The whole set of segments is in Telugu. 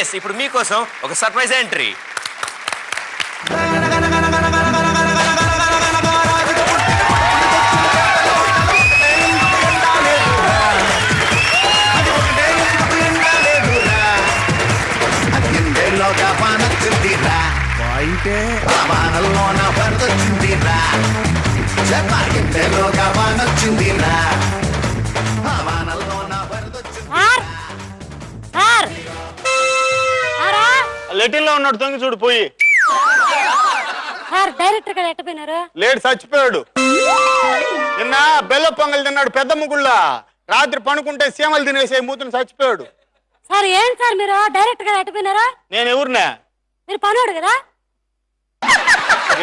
ఎస్ ఇప్పుడు మీకోసం ఒక సర్ప్రైజ్ ఎంట్రీ. లెటిన్ లో ఉన్నాడు, తొంగి చూడు పోయి. డైరెక్టర్ గారు ఎట్టపోయినారు? లేడు, చచ్చిపోయాడు. నిన్న బెల్ల పొంగల్ తిన్నాడు పెద్ద ముగుళ్ళ. రాత్రి పనుకుంటే సీమలు తినేసే మూతుని చచ్చిపోయాడు. సార్ ఏం సార్ మీరు డైరెక్టర్ గారు ఎట్టపోయినారు? నేను ఎవరినా? మీరు పనోడు కదా.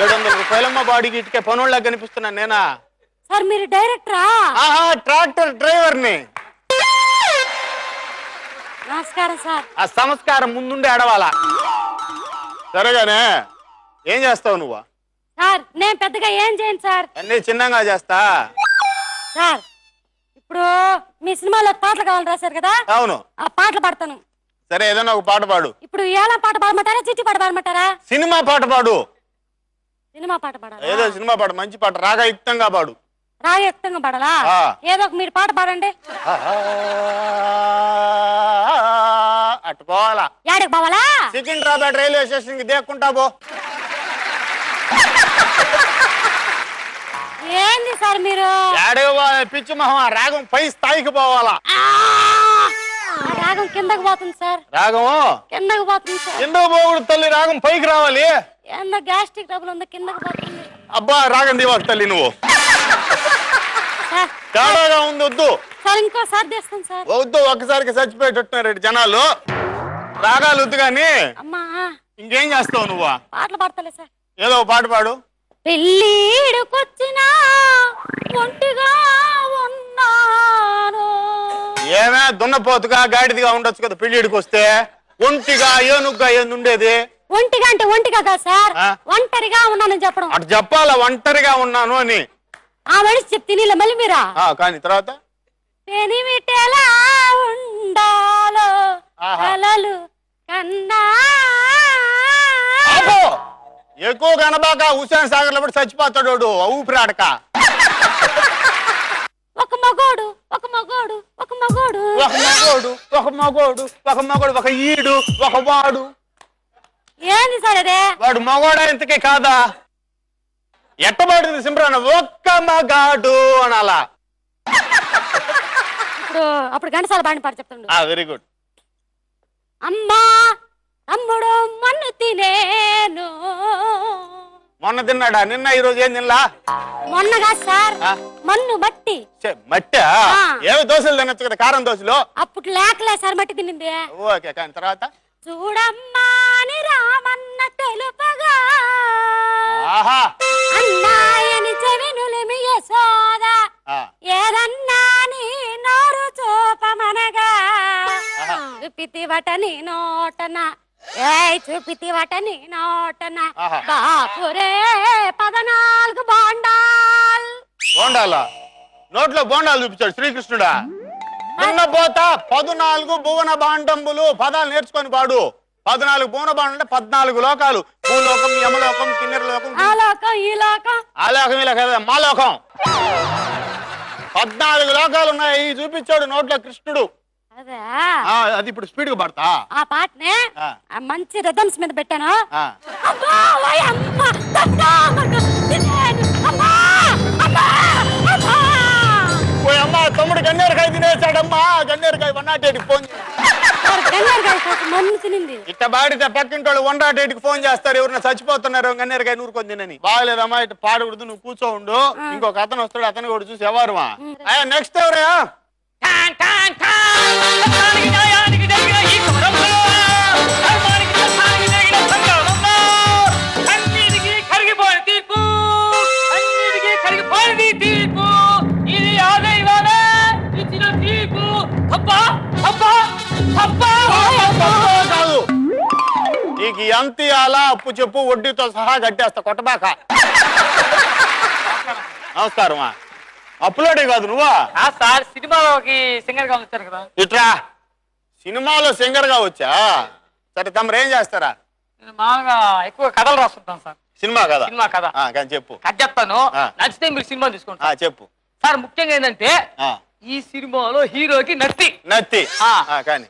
700 రూపాయలమ్మ బాడీకి ఇటుకే పనోళ్ళ కనిపిస్తున్నాను నేనా? సార్ మీరు డైరెక్టరా? ఆహా, ట్రాక్టర్ డ్రైవర్ని. నమస్కారం సార్. ఆ సంస్కారం ముందుండి ఆడవాలా. సరేగానే ఏం చేస్తావు నువ్వు? సార్ నేను పెద్దగా ఏం చేయను సార్, అన్ని చిన్నగా చేస్తా. సార్ ఇప్పుడు మీ సినిమాలో పాటలు కావాలి రాశారు కదా. అవును, ఆ పాటలు పాడతాను. సరే ఏదైనా ఒక పాట పాడు. ఇప్పుడు ఎలా పాట పాడమంటారా, చిట్టి పాట పాడమంటారా? సినిమా పాట పాడు. సినిమా పాట పాడాలా? ఏదో సినిమా పాట, మంచి పాట, రాగయుక్తంగా పాడు. రాగయుక్తంగా పాడాలా? ఏదో ఒక మీరు పాట పాడండి. అటు పోవాలా? యాడికి పోవాలా? సికింద్రాబాద్ రైల్వే స్టేషన్ కి దేక్కుంటా పో. ఏంది సార్ మీరు? పిచ్చి మొహం, రాగం పై స్థాయికి పోవాలా? రాగం కిందకి పోతుంది సార్. రాగం కిందకి పోతుంది సార్. కిందకు పోకూడదు తల్లి, రాగం పైకి రావాలి. ఏందో గ్యాస్ట్రిక్ ట్రబుల్ ఉందో కిందకి పోతుంది. అబ్బా రాగం దివాకు తల్లి నువ్వు. తేడాగా ఉంది, వద్దు సార్. ఇంకోసారి తెస్తాను సార్. వద్దు, ఒక్కసారికి చచ్చిపోయేటట్టున్నారు జనాలు. రాగాలు వద్దు గాని అమ్మా ఇంకేం చేస్తావు నువ్వు? పాటలు పాడతలే సార్. ఏదో పాట పాడు. పెళ్ళిడుకొచ్చినా ఒంటిగా ఉన్నాను. ఏమే దున్నపోతుగా గాడిదిగా ఉండొచ్చు కదా పెళ్ళిడికి వస్తే. ఒంటిగా ఏనుగ్గా ఏంది ఉండేది? ఒంటిగా అంటే ఒంటిగా కాదు సార్, ఒంటరిగా ఉన్నానని చెప్పడం. అటు చెప్పాలా ఒంటరిగా ఉన్నాను అని. ఆ మనిషి చెప్తే నీళ్ళ మళ్ళీ మీరా? కానీ తర్వాత పెనిమిటెలా ఉండాలో కలలు కన్నా. ఎక్కువ కనబాక హుస్సేన్ సాగర్ లో పడి చచ్చిపోతాడు ఊపిరాడక. ఒక మగోడు ఒక మగోడు ఒక మగోడు ఒక మగోడు ఒక మగోడు ఒక మగోడు ఒక ఈడు ఒక వాడు. ఏంది సార్ అదే? వాడు మగోడా ఇంతకే కాదా? ఎట్టబడుతుంది సింప్రాన్, ఒక్క మగాడు అనాలా. అప్పుడు ఘంటసాల బాణి పాట చెప్తాడు. Very good. అమ్మా తమ్ముడు మన్ను తినేను. మొన్న తిన్నాడా? నిన్న ఈ రోజు ఏం తినలా? మొన్నగా సార్ మన్ను మట్టి. మట్టి ఏమి దోశలు తినచ్చు కదా, కారం దోశలు. అప్పుడు లేకలే సార్ మట్టి తినింది. ఓకే, కానీ తర్వాత చూడమ్మా అని రామన్న తెలుపగా ఆహా అన్నాయని చెవినులిమి యశోద ఏదన్నా నీ నోరు చూపమనగా చూపితివట నీ నోటన చూపితివట నీ నోటన బాపురే 14 బోండాల్. బోండాలా? నోట్లో బోండాలు చూపించాడు శ్రీకృష్ణుడా? నిన్నపోతా 14 భువన బాండంబులు పదాలు నేర్చుకొని పాడు. 14 భువన బాండం అంటే 14 లోకాలు. భూలోకం, యమలోకం, కిన్నెర లోకం, ఆ లోకం ఈ లోకం. ఆ లోకం ఇలా కదా మా లోకం. 14 లోకాలు ఉన్నాయి చూపించాడు నోట్లో కృష్ణుడు. అది ఇప్పుడు స్పీడ్ గా పడతా. ఆ పాటనే మంచి రిథమ్స్ మీద పెట్టాను. అమ్మా తమ్ముడు గన్నేరకాయ తినేసాడమ్మా. గన్నేరకాయ 108కి ఫోన్. ఇట్ట బాడితే పక్కింటి వాళ్ళు 108కి ఫోన్ చేస్తారు, ఎవరైనా చచ్చిపోతున్నారు గన్నేరకాయ నూరుకొని తినని. బాగలేదమ్మా ఇట్లా పాడకూడదు, నువ్వు కూర్చో ఉండు. ఇంకొక అతను వస్తాడు, అతను కూడా చూసి ఎవరుమా. నెక్స్ట్ ఎవరయా? నీకు ఎంత అలా అప్పు చెప్పు, వడ్డీతో సహా కట్టేస్తా, కొట్టబాక. నమస్కారమా. అప్పులోడే కాదు నువ్వా? సార్ సినిమాలోకి సింగర్ గా వచ్చారు కదా. ఇట్రా సినిమాలో సింగర్ గా వచ్చా? సరే తమరు ఏం చేస్తారా? నేను మామూలుగా ఎక్కువ కథలు రాస్తుంటాను సార్. సినిమా కదా? సినిమా కథ. కానీ చెప్పు. కథ చెప్తాను, ఆ. నచ్చితే మీరు సినిమా తీసుకుంటారు. చెప్పు సార్ ముఖ్యంగా ఏంటంటే ఆ. ఈ సినిమాలో హీరోకి నత్తి. ఆ, ఆ. కానీ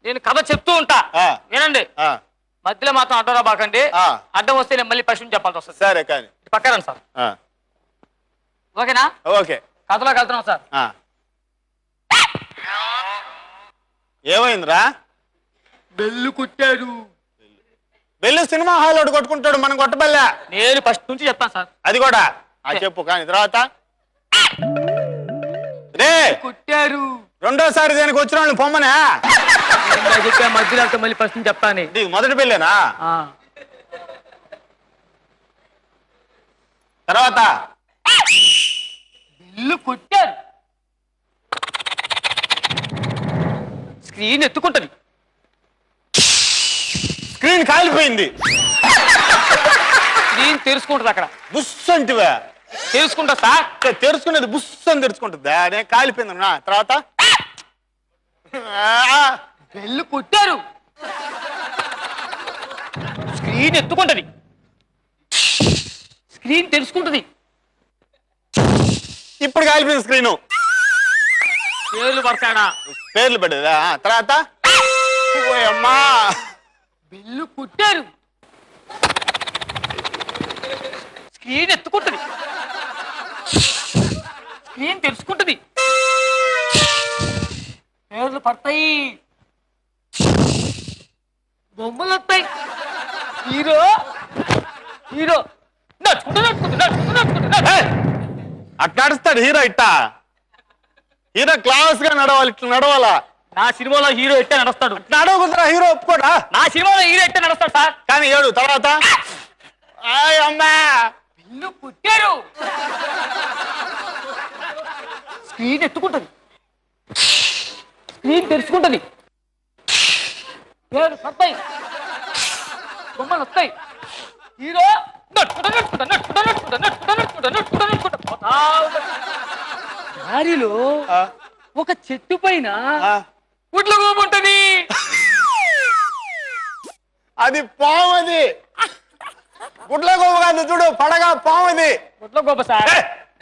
నేను కథ చెప్తూ ఉంటా, ఆ. వినండి. ఆ, మధ్యలో మాత్రం అడ్డం బాకండి. ఆ. అడ్డం వస్తే నేను మళ్ళీ ప్రశ్న చెప్పాల్సి వస్తుంది. సరే కానీ పక్కరండి సార్. ఆ, ఓకేనా? ఓకే. కథలోకి వెళ్తున్నాం సార్. ఆ. ఏమైందిరా? బెల్లు కొట్టారు. వెళ్ళి సినిమా హాల్ ఒకటి కొట్టుకుంటాడు, మనం కొట్టబల్లే. నేను ఫస్ట్ నుంచి చెప్తాను సార్. అది కూడా చెప్పు కానీ తర్వాత రే కొట్టారు. రెండోసారి దేనికి వచ్చిన వాళ్ళని పొమ్మనే చెప్పా, మధ్యలో వెళ్తే మళ్ళీ ఫస్ట్ నుంచి చెప్తాను. ఇది మొదటి పెళ్ళేనా? తర్వాత బెల్లు కొట్టారు. స్క్రీన్ ఎత్తుకుంటది. స్క్రీన్ కాలిపోయింది. స్క్రీన్ తెరుచుకుంటది. అక్కడ బుస్ అంటివా? తెలుసుకుంటా సార్. తెరుచుకునేది బుస్ అని తెరుచుకుంటుంది. నేను కాలిపోయింది. తర్వాత బెల్లు కొట్టారు. స్క్రీన్ ఎత్తుకుంటది. స్క్రీన్ తెలుసుకుంటది. ఇప్పుడు కాలిపోయింది స్క్రీను. పేర్లు పడతాడా? పేర్లు పడేదా? తర్వాత అమ్మా బెల్లు కొట్టారు. స్క్రీన్ ఎత్తుకుంటది. స్క్రీన్ తెలుసుకుంటది. పేర్లు పడతాయి. బొమ్మలు వస్తాయి. హీరో హీరో అట్లా నడుస్తాడు హీరో. ఇట్టా హీరో క్లాస్ గా నడవాలి. ఇట్లా నడవాలా? నా సినిమాలో హీరో ఎట్టే నడుస్తాడు. నడవకుతురా హీరో ఒప్పుకోడా? నా సినిమాలో హీరో ఎట్టే నడుస్తాడు సార్. కానీ ఏడు తర్వాత అమ్మా బెల్లు కొట్టారు. స్క్రీన్ ఎత్తుకుంటది. స్క్రీన్ తెరుచుకుంటది. పేర్లు పడతాయి. బొమ్మలు వస్తాయి. హీరో దారిలో ఒక చెట్టు పైన గుడ్ల గోపు ఉంటది. అది పాము. అది గుడ్ల గోప కాదు చూడు, పడగ పాము. అది గుడ్ల గోప సార్.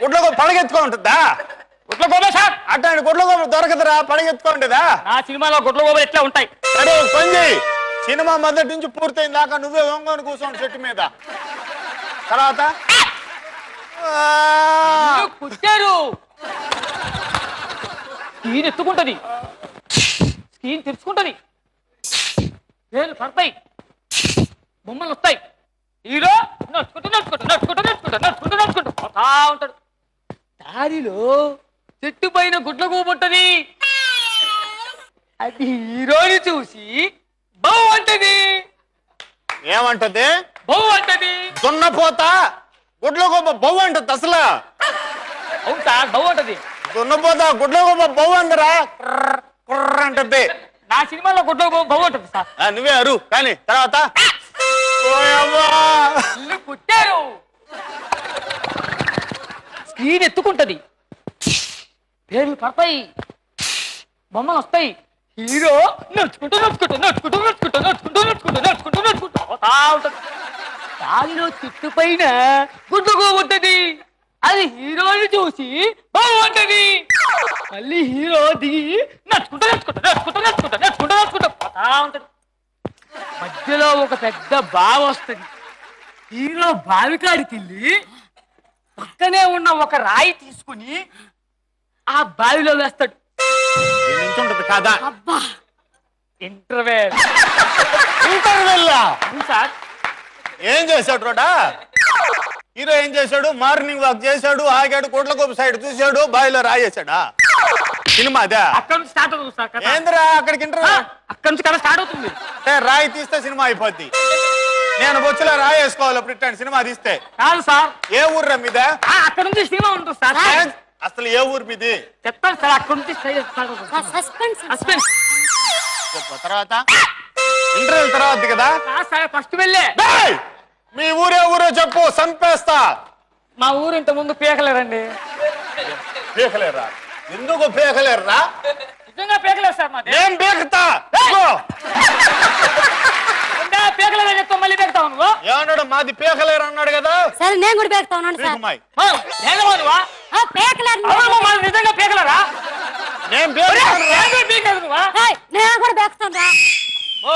గుడ్ల గోప పడగెత్తుకో ఉంటుందా? గుడ్ల గోప సార్. అట్లాంటి గుడ్ల గోప దొరకదురా, పడగెత్తుకో ఉంటుందా? నా సినిమాలో గుడ్ల గోపలు ఎట్లా ఉంటాయి? సరే పని చేయి. సినిమా మొదటి నుంచి పూర్తయిన దాకా నువ్వే వంగని కూర్చోండి చెట్టు మీద. తర్వాత కొట్టారు. స్క్రీన్ ఎత్తుకుంటది. స్క్రీన్ తెరుచుకుంటది. పేర్లు పడతాయి. బొమ్మలు వస్తాయి. హీరో నడుచుకుంటూ నడుచుకుంటూ నడుచుకుంటూ నడుచుకుంటూ నడుచుకుంటూ నడుచుకుంటూ పోతా ఉంటాడు. దారిలో చెట్టు పైన గుడ్ల గోపు ఉంటది. అది హీరోని చూసి బౌ అంటది. ఏమంటది? బౌ అంటది. దున్నపోతా గుడ్ల గోప బొవ్వ అంటది. అసలు అవును సార్, బౌ అంటది. దున్నపోతా గుడ్ల గోప బొవ్వ అందరా కుర్ర అంటది. నా సినిమాలో గుడ్ల గోపు బౌ అంటది సార్. నువ్వే అరు కానీ తర్వాత ఇల్లు కుట్టారు. స్క్రీన్ ఎత్తుకుంటది. పేర్లు పడతాయి. బొమ్మలు వస్తాయి. హీరో నడుచుకుంటూ నడుచుకుంటూ నడుచుకుంటూ నడుచుకుంటూ నడుచుకుంటూ నడుచుకుంటూ నడుచుకుంటూ నడుచుకుంటూ పోతా ఉంటది. దానిలో చెట్టు పైన గుడ్ల గోపు ఉంటది. అది హీరోని చూసి బాగుంటది. మళ్ళీ హీరో దిగి నడుచుకుంటూ నడుచుకుంటూ నడుచుకుంటూ నడుచుకుంటూ నడుచుకుంటూ నడుచుకుంటూ పోతా ఉంటది. మధ్యలో ఒక పెద్ద బావి వస్తుంది. హీరో బావి కాడికి వెళ్ళి పక్కనే ఉన్న ఒక రాయి తీసుకుని ఆ బావిలో వేస్తాడు. ఉంటది కదా? అబ్బా ఇంటర్వెల్. సార్ ఏం చేశాడు రోడా? హీరో ఏం చేశాడు? మార్నింగ్ వాక్ చేశాడు, ఆగాడు, కోట్లకోపు సైడ్ చూశాడు, బావిలో రాయేశాడా? సినిమా అదే. అక్కడ నుంచి స్టార్ట్ అవుతుంది సార్ కథ. ఏంద్రా అక్కడికి అక్కడ నుంచి కథ స్టార్ట్ అవుతుంది. రాయి తీస్తే సినిమా అయిపోద్ది. నేను బొచ్చులో రాయి వేసుకోవాలి అప్పుడు ఇట్లాంటి సినిమా తీస్తే. కాదు సార్. ఏ ఊర్రా మీద? అక్కడ నుంచి సినిమా ఉంటుంది సార్. అసలు ఏ ఊరు మీది? చెప్తాను సార్. అక్కడ నుంచి స్టార్ట్ అవుతుంది. Suspense suspense. తర్వాత ఇంటర్వెల్ తర్వాత కదా? ఫస్ట్ వెళ్ళే మీ ఊరే ఊరో చెప్పు, సంపేస్తా. మా ఊరు ఇంత ముందు పీకలేరండి. పీకలేరా? ఎందుకు పీకలేరురా? నిజంగా పీకలేదు సార్. మాది నేను పీకుతా. మాది పీకలేరు అన్నాడు కదా సరే నేను కూడా పేకుతా ఉన్నాను సార్ పీకుమాయి. ఏదమ్మా నువ్వా పేకలేరు అవునమ్మా మాది నిజంగా పీకలరా నేను పీకుతాను రా. పీకలేదు నువ్వా నేను కూడా పేకుతాను రా ఓ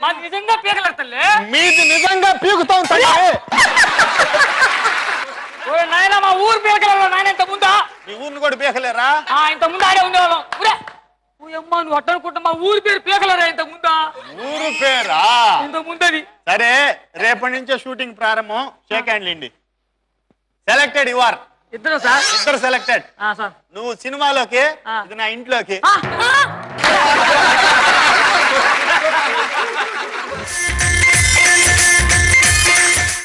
మాది నిజంగా పీకలేరు తల్లి మీది నిజంగా పీకుతాం తల్లి. ఓ నాయన మా ఊరు పీకలేరు నాయన ఇంత ముందా మీ ఊరిని కూడా పీకలేరా? ఇంత ముందు ఆడే ఉండేవాళ్ళం ఊరే ఓ అమ్మా నువ్వు అట్టనుకుంటా మా ఊరి పేరు పీకలేరా ఇంత ముందా ఊరు పేరా? ఇంత ముందది సరే రేపటి నుంచే షూటింగ్ ప్రారంభం. షేక్ హ్యాండ్లు ఇండి. Selected you are. ఇద్దరు సార్ ఇద్దరు సెలెక్టెడ్. సార్ నువ్వు సినిమాలోకి, ఇది నా ఇంట్లోకి. ఆ, ఆ,